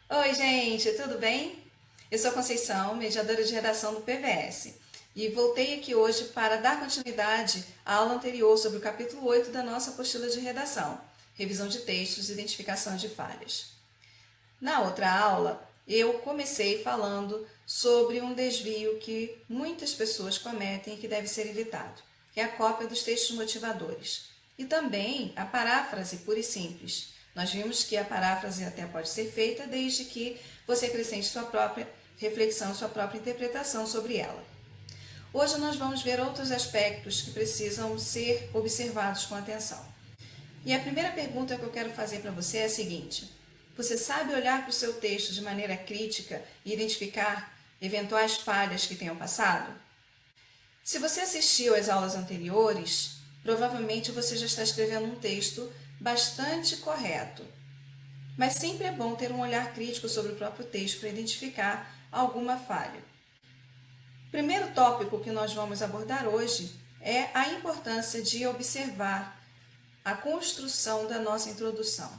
Oi, gente, tudo bem? Eu sou a Conceição, mediadora de redação do PVS, e voltei aqui hoje para dar continuidade à aula anterior sobre o capítulo 8 da nossa apostila de redação, revisão de textos e identificação de falhas. Na outra aula, eu comecei falando sobre um desvio que muitas pessoas cometem e que deve ser evitado, que é a cópia dos textos motivadores. E também a paráfrase pura e simples. Nós vimos que a paráfrase até pode ser feita desde que você acrescente sua própria reflexão, sua própria interpretação sobre ela. Hoje nós vamos ver outros aspectos que precisam ser observados com atenção. E a primeira pergunta que eu quero fazer para você é a seguinte: você sabe olhar para o seu texto de maneira crítica e identificar eventuais falhas que tenham passado? Se você assistiu às aulas anteriores, provavelmente você já está escrevendo um texto bastante correto. Mas sempre é bom ter um olhar crítico sobre o próprio texto para identificar alguma falha. O primeiro tópico que nós vamos abordar hoje é a importância de observar a construção da nossa introdução.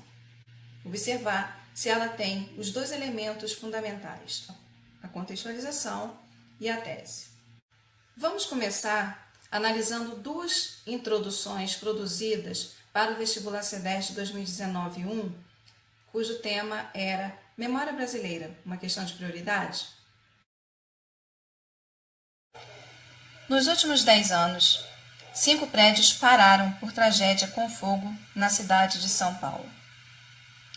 Observar se ela tem os dois elementos fundamentais, a contextualização e a tese. Vamos começar analisando duas introduções produzidas para o vestibular CEDEST 2019-1, cujo tema era Memória Brasileira, uma questão de prioridade. Nos últimos 10 anos, 5 prédios pararam por tragédia com fogo na cidade de São Paulo.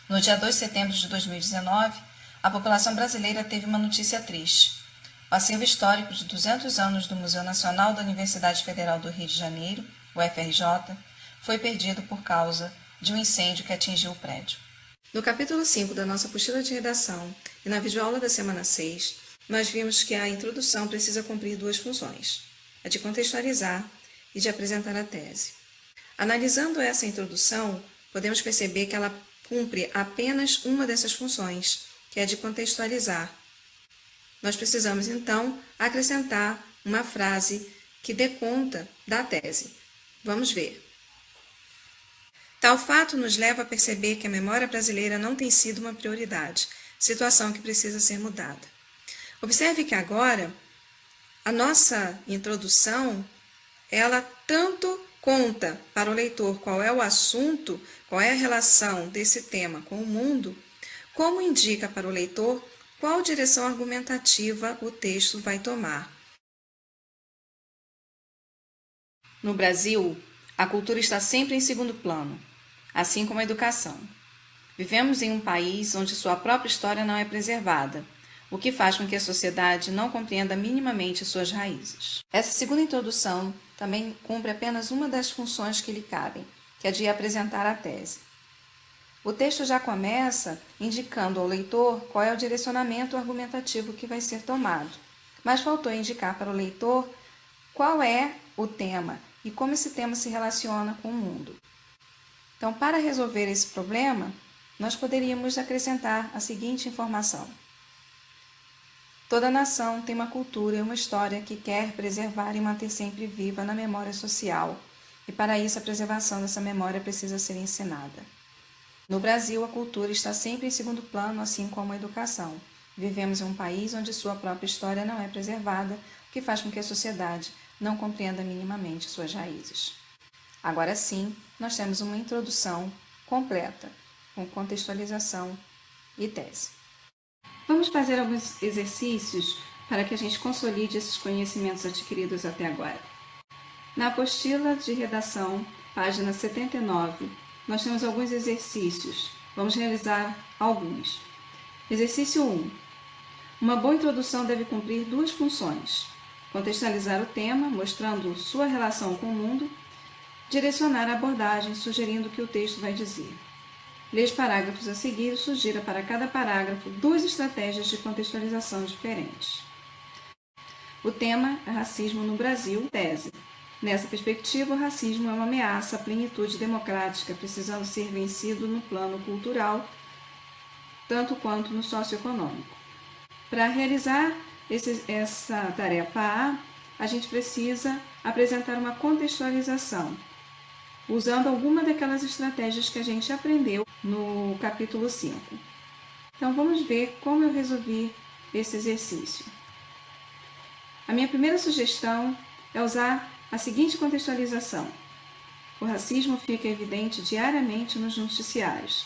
No dia 2 de setembro de 2019, a população brasileira teve uma notícia triste. O acervo histórico de 200 anos do Museu Nacional da Universidade Federal do Rio de Janeiro, o FRJ, foi perdido por causa de um incêndio que atingiu o prédio. No capítulo 5 da nossa apostila de redação e na videoaula da semana 6, nós vimos que a introdução precisa cumprir duas funções: a de contextualizar e de apresentar a tese. Analisando essa introdução, podemos perceber que ela cumpre apenas uma dessas funções, que é a de contextualizar. Nós precisamos, então, acrescentar uma frase que dê conta da tese. Vamos ver. Tal fato nos leva a perceber que a memória brasileira não tem sido uma prioridade, situação que precisa ser mudada. Observe que agora a nossa introdução, ela tanto conta para o leitor qual é o assunto, qual é a relação desse tema com o mundo, como indica para o leitor qual direção argumentativa o texto vai tomar. No Brasil, a cultura está sempre em segundo plano, assim como a educação. Vivemos em um país onde sua própria história não é preservada, o que faz com que a sociedade não compreenda minimamente suas raízes. Essa segunda introdução também cumpre apenas uma das funções que lhe cabem, que é de apresentar a tese. O texto já começa indicando ao leitor qual é o direcionamento argumentativo que vai ser tomado, mas faltou indicar para o leitor qual é o tema e como esse tema se relaciona com o mundo. Então, para resolver esse problema, nós poderíamos acrescentar a seguinte informação: toda nação tem uma cultura e uma história que quer preservar e manter sempre viva na memória social, e para isso a preservação dessa memória precisa ser ensinada. No Brasil, a cultura está sempre em segundo plano, assim como a educação. Vivemos em um país onde sua própria história não é preservada, o que faz com que a sociedade não compreenda minimamente suas raízes. Agora sim, nós temos uma introdução completa, com contextualização e tese. Vamos fazer alguns exercícios para que a gente consolide esses conhecimentos adquiridos até agora. Na apostila de redação, página 79, nós temos alguns exercícios. Vamos realizar alguns. Exercício 1. Uma boa introdução deve cumprir duas funções: contextualizar o tema, mostrando sua relação com o mundo, direcionar a abordagem, sugerindo o que o texto vai dizer. Lê os parágrafos a seguir e sugira para cada parágrafo duas estratégias de contextualização diferentes. O tema é racismo no Brasil, tese. Nessa perspectiva, o racismo é uma ameaça à plenitude democrática, precisando ser vencido no plano cultural, tanto quanto no socioeconômico. Para realizar essa tarefa a gente precisa apresentar uma contextualização, usando alguma daquelas estratégias que a gente aprendeu no capítulo 5. Então vamos ver como eu resolvi esse exercício. A minha primeira sugestão é usar a seguinte contextualização. O racismo fica evidente diariamente nos noticiários.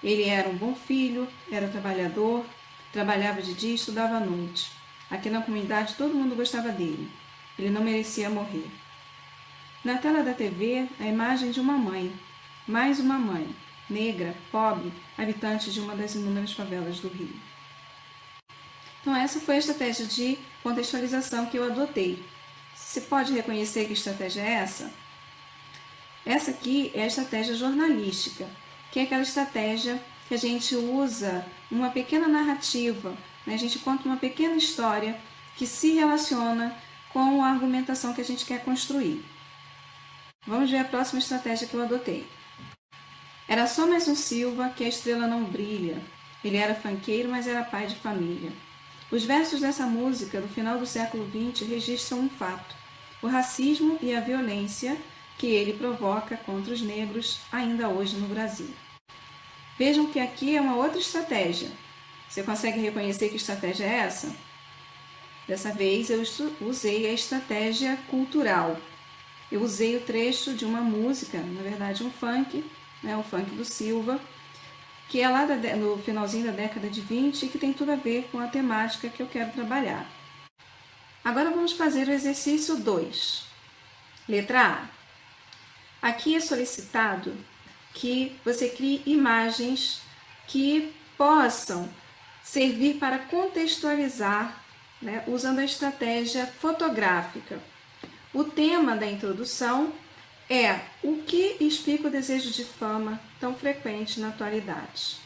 Ele era um bom filho, era trabalhador, trabalhava de dia e estudava à noite. Aqui na comunidade todo mundo gostava dele. Ele não merecia morrer. Na tela da TV, a imagem de uma mãe, mais uma mãe, negra, pobre, habitante de uma das inúmeras favelas do Rio. Então essa foi a estratégia de contextualização que eu adotei. Você pode reconhecer que estratégia é essa? Essa aqui é a estratégia jornalística, que é aquela estratégia que a gente usa uma pequena narrativa, né? A gente conta uma pequena história que se relaciona com a argumentação que a gente quer construir. Vamos ver a próxima estratégia que eu adotei. Era só mais um Silva que a estrela não brilha. Ele era funkeiro, mas era pai de família. Os versos dessa música do final do século XX registram um fato: o racismo e a violência que ele provoca contra os negros ainda hoje no Brasil. Vejam que aqui é uma outra estratégia. Você consegue reconhecer que estratégia é essa? Dessa vez eu usei a estratégia cultural. Eu usei o trecho de uma música, na verdade um funk, né, o funk do Silva, que é lá no finalzinho da década de 20 e que tem tudo a ver com a temática que eu quero trabalhar. Agora vamos fazer o exercício 2. Letra A. Aqui é solicitado que você crie imagens que possam servir para contextualizar, né, usando a estratégia fotográfica. O tema da introdução é o que explica o desejo de fama tão frequente na atualidade.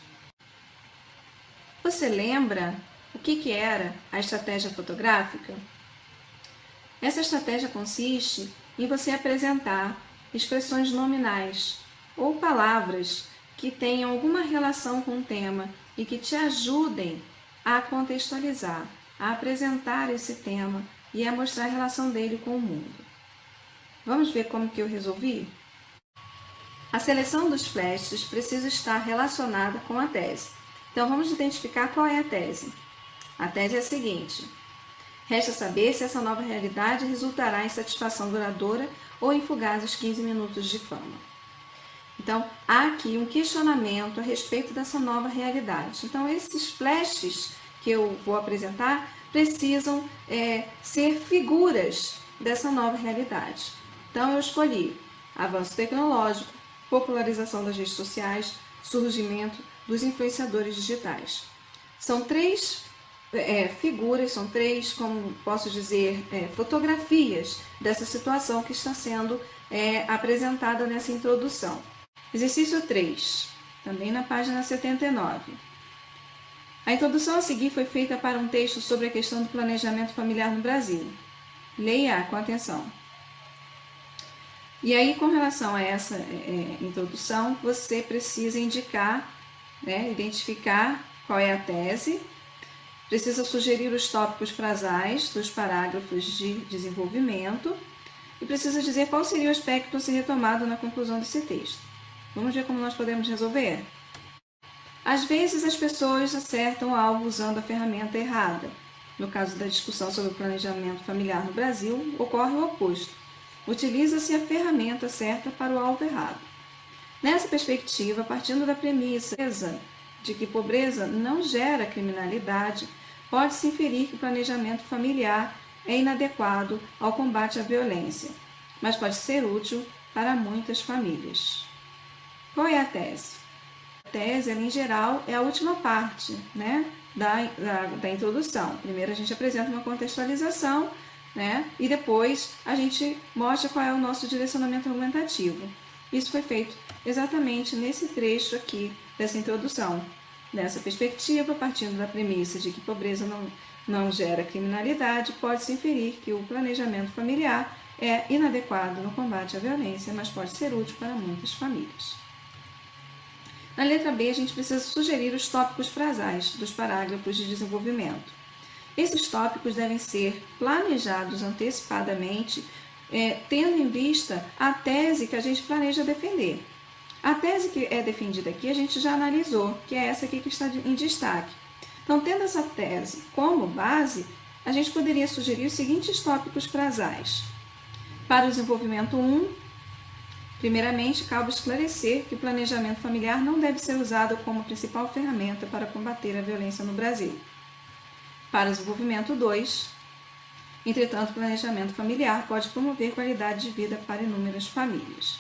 Você lembra o que era a estratégia fotográfica? Essa estratégia consiste em você apresentar expressões nominais ou palavras que tenham alguma relação com o tema e que te ajudem a contextualizar, a apresentar esse tema e a mostrar a relação dele com o mundo. Vamos ver como que eu resolvi? A seleção dos flashes precisa estar relacionada com a tese. Então vamos identificar qual é a tese. A tese é a seguinte: resta saber se essa nova realidade resultará em satisfação duradoura ou em fugazes 15 minutos de fama. Então, há aqui um questionamento a respeito dessa nova realidade. Então, esses flashes que eu vou apresentar precisam ser figuras dessa nova realidade. Então, eu escolhi avanço tecnológico, popularização das redes sociais, surgimento dos influenciadores digitais. São três figuras, são três, como posso dizer, fotografias dessa situação que está sendo apresentada nessa introdução. Exercício 3, também na página 79. A introdução a seguir foi feita para um texto sobre a questão do planejamento familiar no Brasil. Leia com atenção. E aí, com relação a essa introdução, você precisa indicar, identificar qual é a tese, precisa sugerir os tópicos frasais dos parágrafos de desenvolvimento e precisa dizer qual seria o aspecto a ser retomado na conclusão desse texto. Vamos ver como nós podemos resolver? Às vezes as pessoas acertam o alvo usando a ferramenta errada. No caso da discussão sobre o planejamento familiar no Brasil, ocorre o oposto. Utiliza-se a ferramenta certa para o alvo errado. Nessa perspectiva, partindo da premissa de que pobreza não gera criminalidade, pode-se inferir que o planejamento familiar é inadequado ao combate à violência, mas pode ser útil para muitas famílias. Qual é a tese? A tese, ela, em geral, é a última parte, da introdução. Primeiro a gente apresenta uma contextualização, e depois a gente mostra qual é o nosso direcionamento argumentativo. Isso foi feito exatamente nesse trecho aqui dessa introdução. Nessa perspectiva, partindo da premissa de que pobreza não gera criminalidade, pode-se inferir que o planejamento familiar é inadequado no combate à violência, mas pode ser útil para muitas famílias. Na letra B, a gente precisa sugerir os tópicos frasais dos parágrafos de desenvolvimento. Esses tópicos devem ser planejados antecipadamente, tendo em vista a tese que a gente planeja defender. A tese que é defendida aqui a gente já analisou, que é essa aqui que está em destaque. Então, tendo essa tese como base, a gente poderia sugerir os seguintes tópicos frasais. Para o desenvolvimento 1, primeiramente, cabe esclarecer que o planejamento familiar não deve ser usado como principal ferramenta para combater a violência no Brasil. Para o desenvolvimento 2, entretanto, o planejamento familiar pode promover qualidade de vida para inúmeras famílias.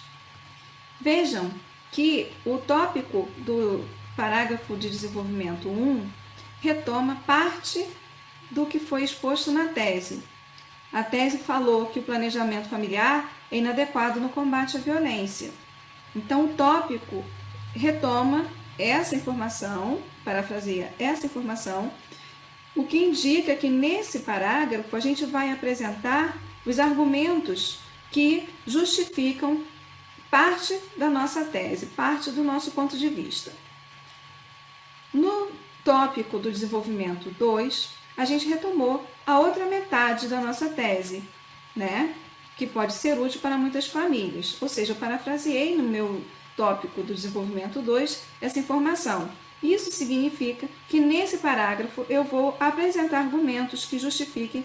Vejam que o tópico do parágrafo de desenvolvimento 1 retoma parte do que foi exposto na tese. A tese falou que o planejamento familiar é inadequado no combate à violência. Então, o tópico retoma essa informação, parafraseia essa informação, o que indica que nesse parágrafo a gente vai apresentar os argumentos que justificam parte da nossa tese, parte do nosso ponto de vista. No tópico do desenvolvimento 2, a gente retomou a outra metade da nossa tese, né? Que pode ser útil para muitas famílias. Ou seja, eu parafraseei no meu tópico do desenvolvimento 2 essa informação. Isso significa que nesse parágrafo eu vou apresentar argumentos que justifiquem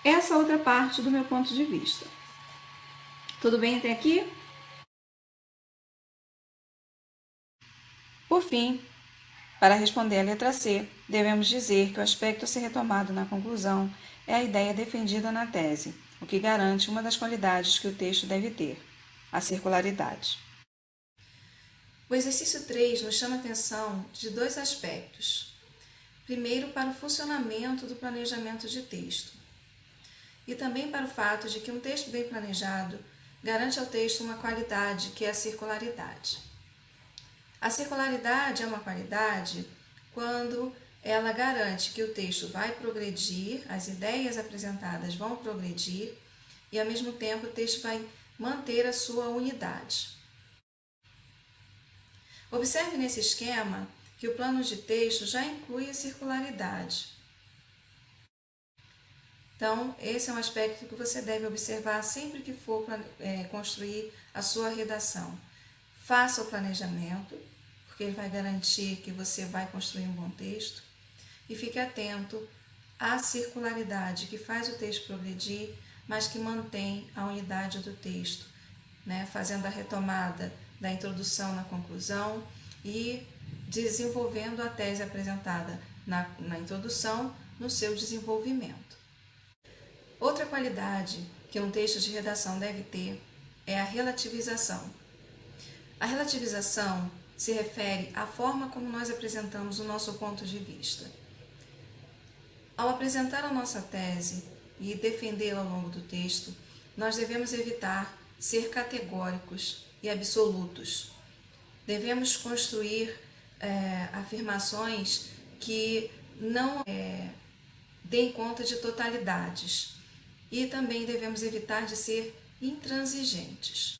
essa outra parte do meu ponto de vista. Tudo bem até aqui? Por fim, para responder a letra C, devemos dizer que o aspecto a ser retomado na conclusão é a ideia defendida na tese, o que garante uma das qualidades que o texto deve ter, a circularidade. O exercício 3 nos chama a atenção de dois aspectos. Primeiro, para o funcionamento do planejamento de texto, e também para o fato de que um texto bem planejado garante ao texto uma qualidade que é a circularidade. A circularidade é uma qualidade quando ela garante que o texto vai progredir, as ideias apresentadas vão progredir e, ao mesmo tempo, o texto vai manter a sua unidade. Observe nesse esquema que o plano de texto já inclui a circularidade. Então, esse é um aspecto que você deve observar sempre que for construir a sua redação. Faça o planejamento, porque ele vai garantir que você vai construir um bom texto, e fique atento à circularidade que faz o texto progredir, mas que mantém a unidade do texto, né? Fazendo a retomada da introdução na conclusão e desenvolvendo a tese apresentada na introdução no seu desenvolvimento. Outra qualidade que um texto de redação deve ter é a relativização. A relativização se refere à forma como nós apresentamos o nosso ponto de vista. Ao apresentar a nossa tese e defendê-la ao longo do texto, nós devemos evitar ser categóricos e absolutos. Devemos construir afirmações que não deem conta de totalidades. E também devemos evitar de ser intransigentes.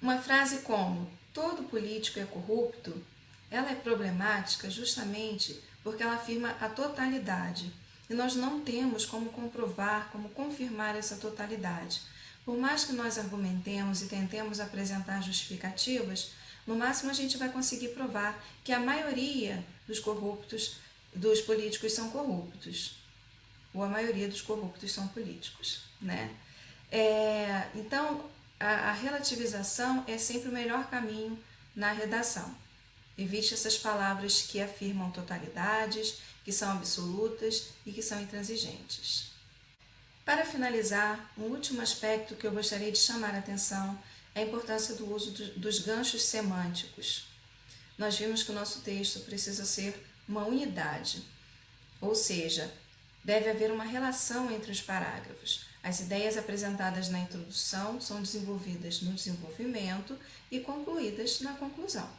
Uma frase como "todo político é corrupto", ela é problemática justamente porque ela afirma a totalidade. E nós não temos como comprovar, como confirmar essa totalidade. Por mais que nós argumentemos e tentemos apresentar justificativas, no máximo a gente vai conseguir provar que a maioria dos políticos são corruptos. Ou a maioria dos corruptos são políticos, né? Então, a relativização é sempre o melhor caminho na redação. Evite essas palavras que afirmam totalidades, que são absolutas e que são intransigentes. Para finalizar, um último aspecto que eu gostaria de chamar a atenção é a importância do uso dos ganchos semânticos. Nós vimos que o nosso texto precisa ser uma unidade, ou seja, deve haver uma relação entre os parágrafos. As ideias apresentadas na introdução são desenvolvidas no desenvolvimento e concluídas na conclusão.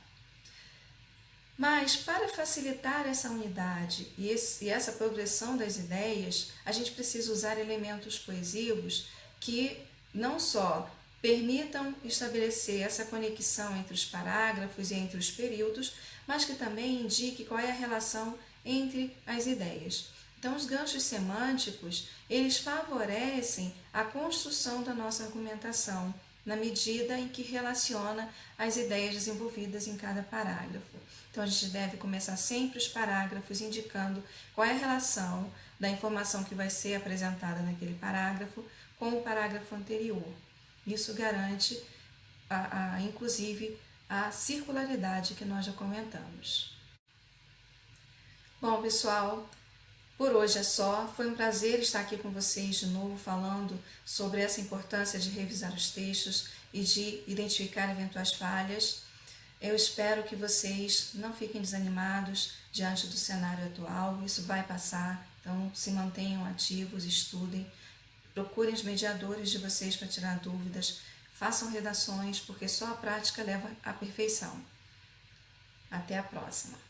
Mas, para facilitar essa unidade e essa progressão das ideias, a gente precisa usar elementos coesivos que não só permitam estabelecer essa conexão entre os parágrafos e entre os períodos, mas que também indique qual é a relação entre as ideias. Então, os ganchos semânticos, eles favorecem a construção da nossa argumentação, na medida em que relaciona as ideias desenvolvidas em cada parágrafo. Então, a gente deve começar sempre os parágrafos indicando qual é a relação da informação que vai ser apresentada naquele parágrafo com o parágrafo anterior. Isso garante, inclusive, a circularidade que nós já comentamos. Bom, pessoal, por hoje é só. Foi um prazer estar aqui com vocês de novo falando sobre essa importância de revisar os textos e de identificar eventuais falhas. Eu espero que vocês não fiquem desanimados diante do cenário atual. Isso vai passar, então se mantenham ativos, estudem, procurem os mediadores de vocês para tirar dúvidas, façam redações, porque só a prática leva à perfeição. Até a próxima!